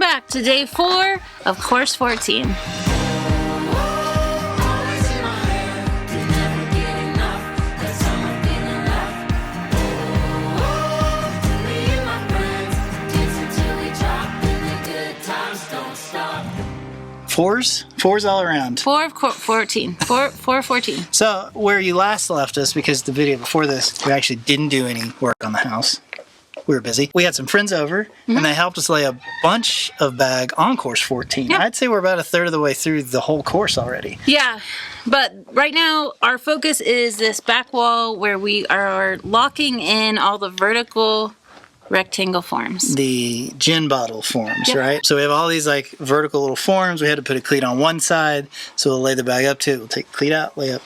back to day 4 of course 14. Fours all around. 4 of 14. 4 14. So where you last left us, because the video before this, we actually didn't do any work on the house. We were busy. We had some friends over, and they helped us lay a bunch of bag on course 14. Yep. I'd say we're about a third of the way through the whole course already. Yeah, but right now our focus is this back wall where we are locking in all the vertical rectangle forms. The gin bottle forms, right? So we have all these like vertical little forms. We had to put a cleat on one side, so we'll lay the bag up to it. We'll take the cleat out, lay up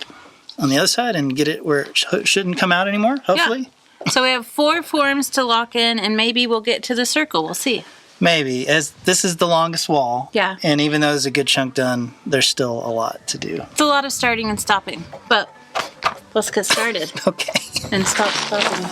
on the other side, and get it where it shouldn't come out anymore, hopefully. Yeah. So we have 4 forms to lock in, and maybe we'll get to the circle. We'll see. Maybe, as this is the longest wall. Yeah. And even though there's a good chunk done, there's still a lot to do. It's a lot of starting and stopping, but let's get started. Okay. And stop stopping.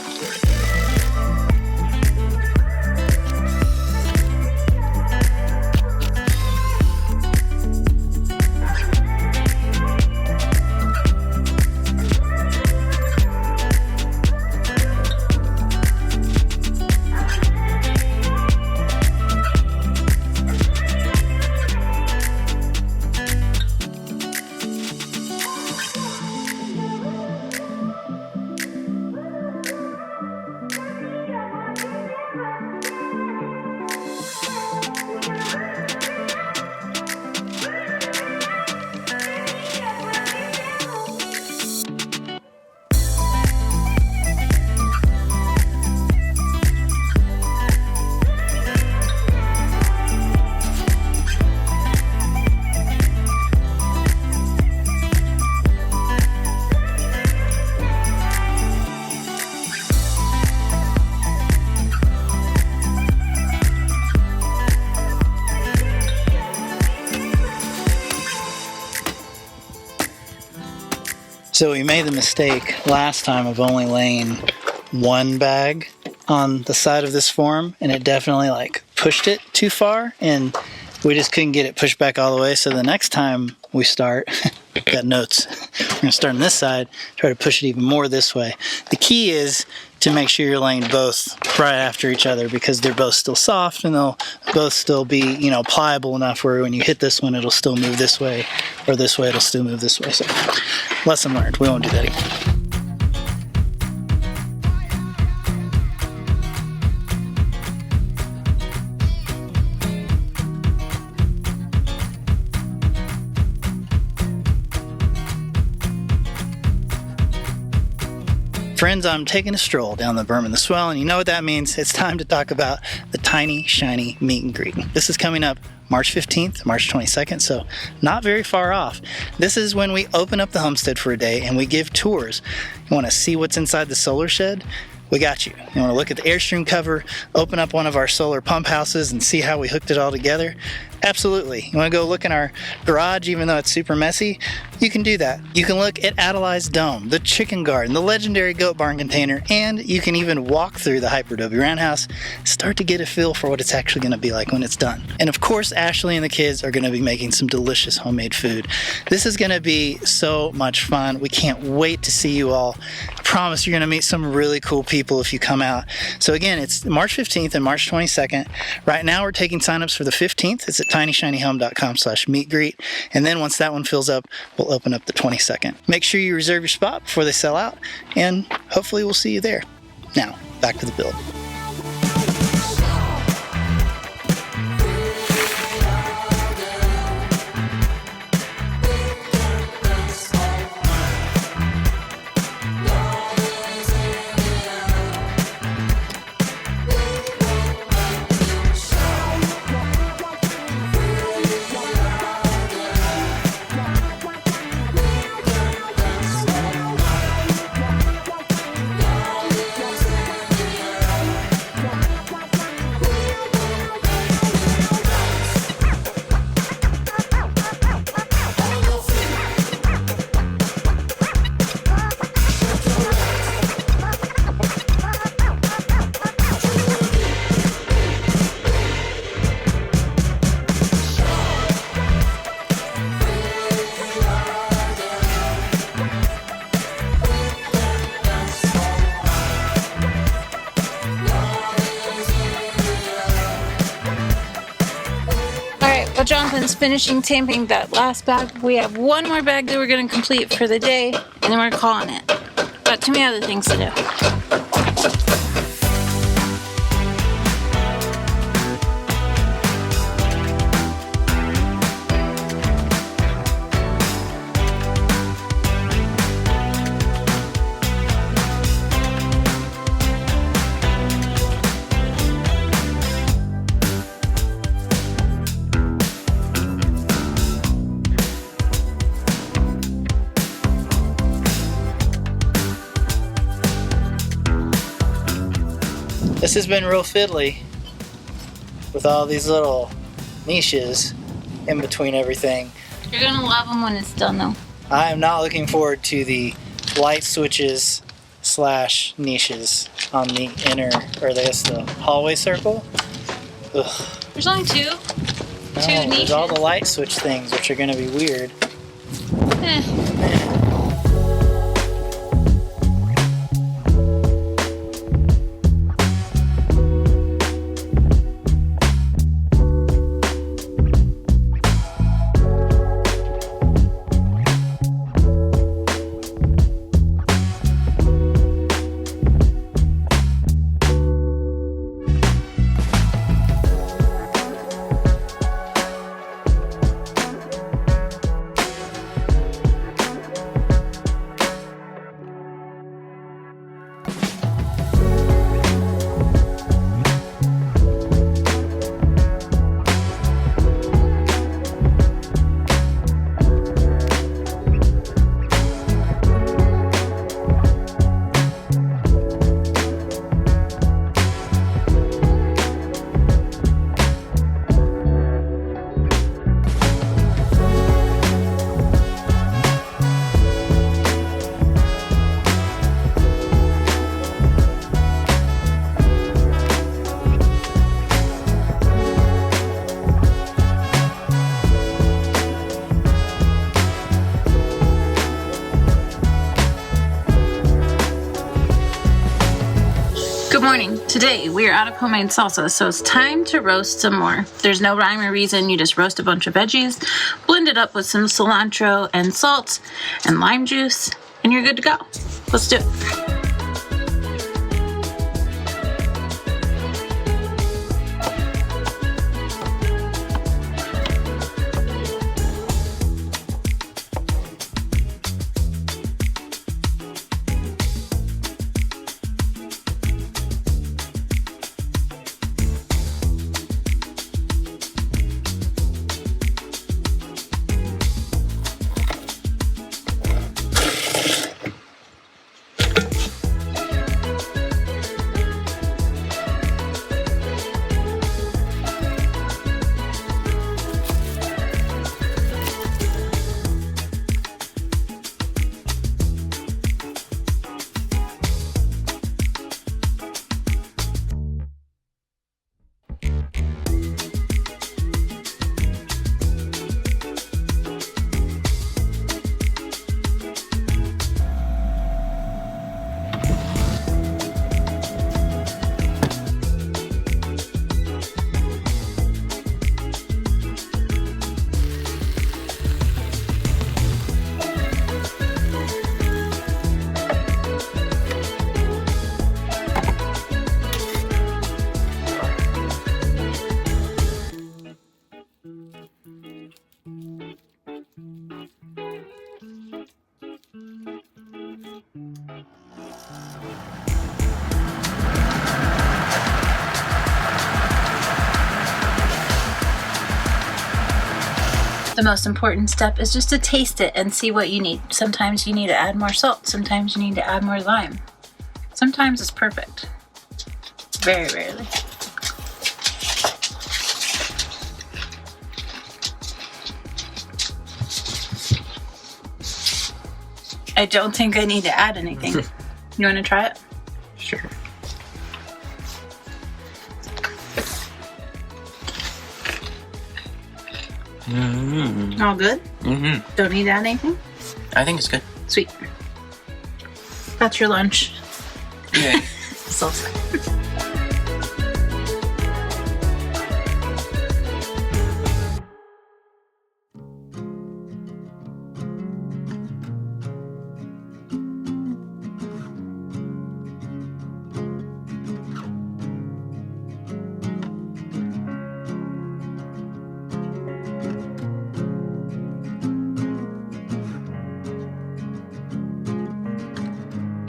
So we made the mistake last time of only laying one bag on the side of this form, and it definitely like pushed it too far, and we just couldn't get it pushed back all the way. So the next time we start, got notes, we're gonna start on this side, try to push it even more this way. The key is to make sure you're laying both right after each other, because they're both still soft and they'll both still be, pliable enough where when you hit this one, it'll still move this way, or this way, it'll still move this way. So lesson learned, we won't do that again. Friends, I'm taking a stroll down the berm and the swell, and you know what that means. It's time to talk about the Tiny Shiny Meet and Greet. This is coming up March 15th, March 22nd, so not very far off. This is when we open up the homestead for a day and we give tours. You want to see what's inside the solar shed? We got you. You want to look at the Airstream cover, open up one of our solar pump houses and see how we hooked it all together? Absolutely. You want to go look in our garage, even though it's super messy? You can do that. You can look at Adelai's Dome, the chicken garden, the legendary goat barn container, and you can even walk through the Hyperadobe Roundhouse, start to get a feel for what it's actually going to be like when it's done. And of course, Ashley and the kids are going to be making some delicious homemade food. This is going to be so much fun. We can't wait to see you all. I promise you're going to meet some really cool people if you come out. So again, it's March 15th and March 22nd. Right now we're taking signups for the 15th. It's at tinyshinyhome.com/meetgreet. And then once that one fills up, we'll open up the 22nd. Make sure you reserve your spot before they sell out, and hopefully we'll see you there. Now, back to the build. But Jonathan's finishing tamping that last bag. We have one more bag that we're going to complete for the day, and then we're calling it. Got too many other things to do. This has been real fiddly with all these little niches in between everything. You're gonna love them when it's done though. I am not looking forward to the light switches / niches on the inner, or I guess the hallway circle. Ugh. There's only two. No, Two there's niches. all the light switch things, which are gonna be weird. Eh. Good morning. Today we are out of homemade salsa, so it's time to roast some more. There's no rhyme or reason. You just roast a bunch of veggies, blend it up with some cilantro and salt and lime juice, and you're good to go. Let's do it. The most important step is just to taste it and see what you need. Sometimes you need to add more salt. Sometimes you need to add more lime. Sometimes it's perfect. Very rarely. I don't think I need to add anything. You want to try it? Sure. Mm-hmm. All good? Mm-hmm. Don't need to add anything? I think it's good. Sweet. That's your lunch. Yeah. Salsa.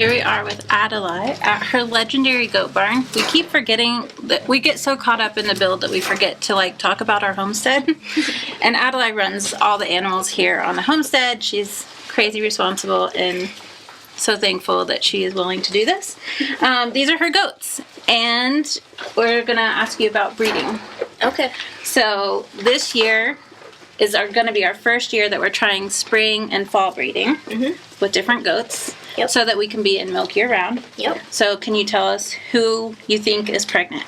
Here we are with Adelaide at her legendary goat barn. We keep forgetting that we get so caught up in the build that we forget to like talk about our homestead. And Adelaide runs all the animals here on the homestead. She's crazy responsible and so thankful that she is willing to do this. These are her goats, and we're gonna ask you about breeding. Okay. So this year is going to be our first year that we're trying spring and fall breeding with different goats. Yep. So that we can be in milk year round. Yep. So can you tell us who you think is pregnant?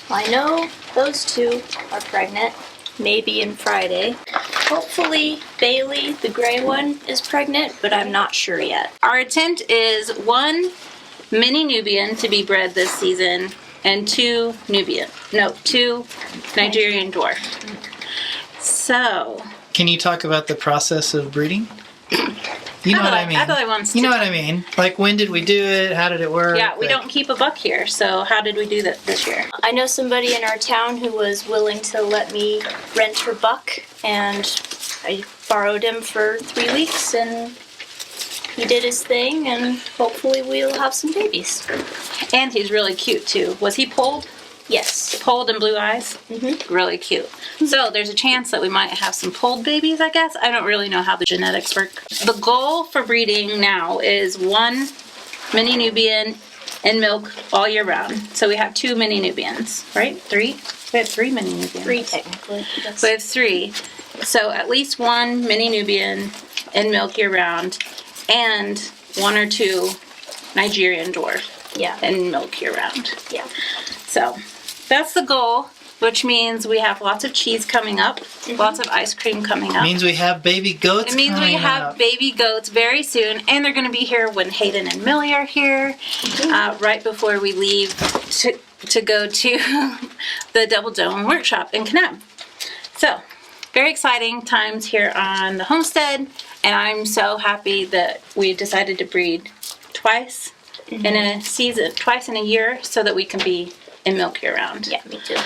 I know those two are pregnant. Maybe in Friday. Hopefully Bailey, the gray one, is pregnant, but I'm not sure yet. Our intent is 1 mini Nubian to be bred this season and 2 Nigerian dwarf. So, Can you talk about the process of breeding? You know what I mean. Adelaide wants to. You know what I mean. Like, when did we do it? How did it work? Yeah, we don't keep a buck here, so how did we do that this year? I know somebody in our town who was willing to let me rent her buck, and I borrowed him for 3 weeks, and he did his thing, and hopefully we'll have some babies. And he's really cute too. Was he polled? Yes. Polled and blue eyes? Mm-hmm. Really cute. So there's a chance that we might have some polled babies, I guess. I don't really know how the genetics work. The goal for breeding now is 1 mini Nubian and milk all year round. So we have 2 mini Nubians, right? 3? We have 3 mini Nubians. 3 technically. Yes. We have 3. So at least 1 mini Nubian and milk year round, and 1 or 2 Nigerian dwarf Yeah. and milk year round. Yeah. So that's the goal, which means we have lots of cheese coming up, lots of ice cream coming up. Means we have baby goats. It means we coming have up. baby goats very soon, and they're going to be here when Hayden and Millie are here, right before we leave to go to the Double Dome Workshop in Kanab. So, very exciting times here on the homestead, and I'm so happy that we decided to breed twice in a season, twice in a year, so that we can be in milk year round. Yeah, me too.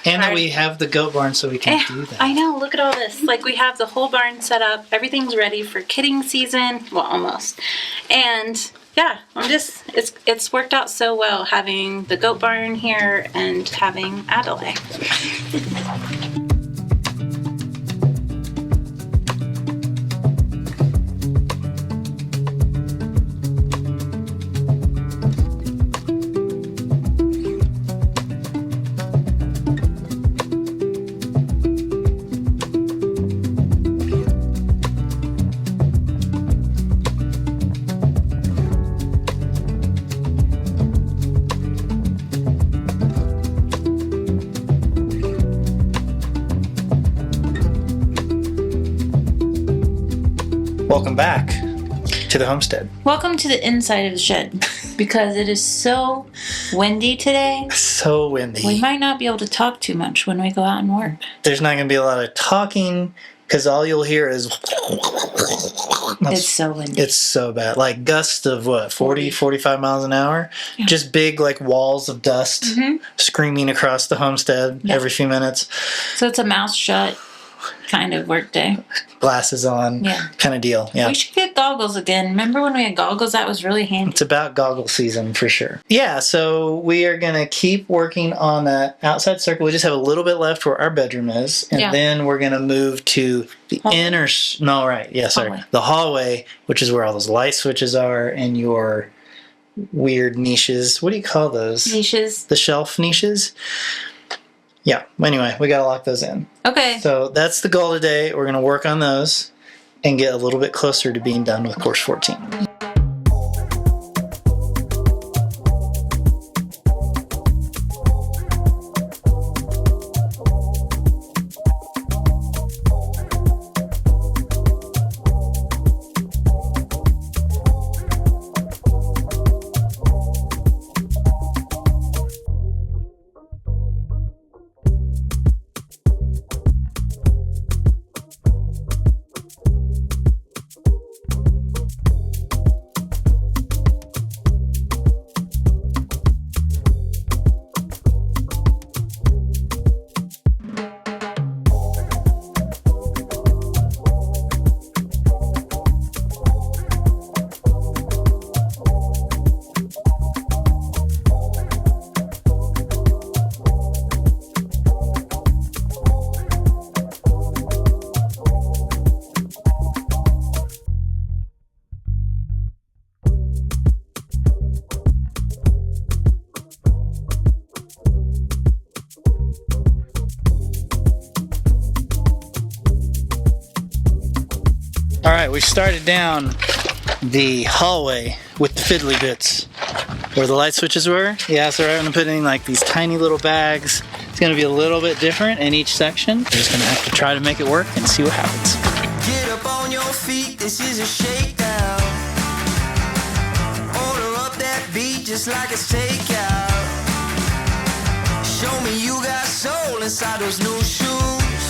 And that we have the goat barn so we can do that. I know, look at all this. Like, we have the whole barn set up. Everything's ready for kidding season. Well, almost. And yeah, it's worked out so well having the goat barn here and having Adelaide. Welcome back to the homestead. Welcome to the inside of the shed, because it is so windy today. So windy. We might not be able to talk too much when we go out and work. There's not going to be a lot of talking because all you'll hear is... It's so windy. It's so bad. Like gusts of what, 40, 45 miles an hour? Yeah. Just big like walls of dust screaming across the homestead every few minutes. So it's a mouth shut kind of work day. Glasses on kind of deal. Yeah. We should get goggles again. Remember when we had goggles? That was really handy. It's about goggle season for sure. Yeah, so we are going to keep working on that outside circle. We just have a little bit left where our bedroom is. And then we're going to move to the the hallway, which is where all those light switches are and your weird niches. What do you call those? Niches. The shelf niches. Yeah, anyway, we got to lock those in. Okay. So that's the goal today. We're going to work on those and get a little bit closer to being done with course 14. right, we started down the hallway with the fiddly bits where the light switches were. Yeah, so we're going to put in like these tiny little bags. It's going to be a little bit different in each section. We're just going to have to try to make it work and see what happens. Get up on your feet, this is a shakedown. Order up that beat just like it's takeout. Show me you got soul inside those new shoes,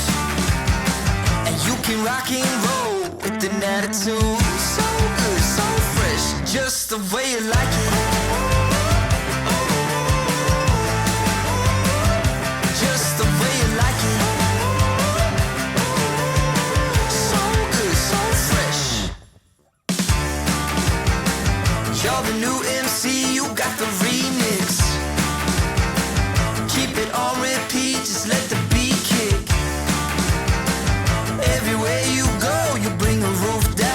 and you can rock and roll with an attitude. So good, so fresh, just the way you like it. Just the way you like it. So good, so fresh. You're the new MC, you got the remix. Keep it on repeat, just let the beat kick. Everywhere you go, you bring the roof down.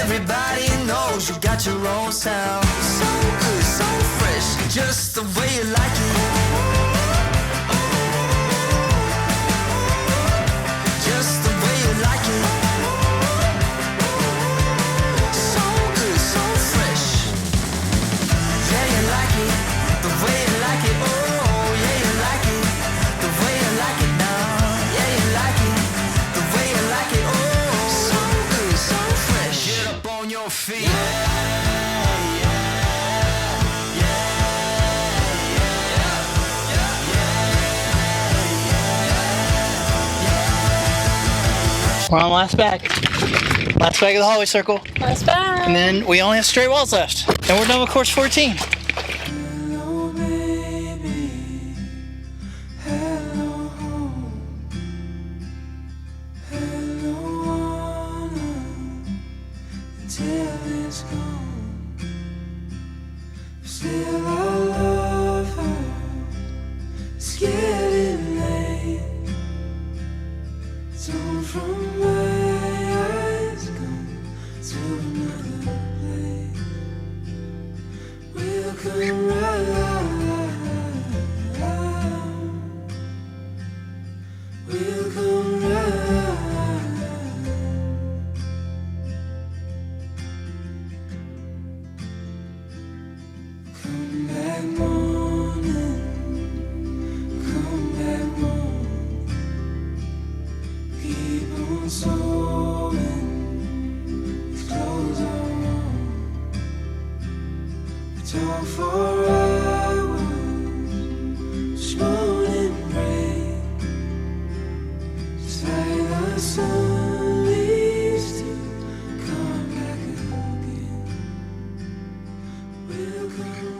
Everybody knows you got your own sound. So good, so fresh, just the way you like it. Just the way you like it. So good, so fresh. Yeah, you like it, the way you like it. Oh, yeah, you like it, the way you like it now. Yeah, you like it, the way you like it. Oh, so good, so fresh. Get up on your feet. We're on last bag. Last bag of the hallway circle. Last bag. And then we only have straight walls left. And we're done with course 14. Hello, baby. Hello, home. Hello, honor. Until it's gone. Still, I love her. It's getting late. Torn from my eyes, gone to another place. We'll come right. We'll come right. Come back morning. Come back morning. Keep on sewing. These clothes are warm. We talk for hours. This morning rain. Just like the sun leaves to come back again. We'll come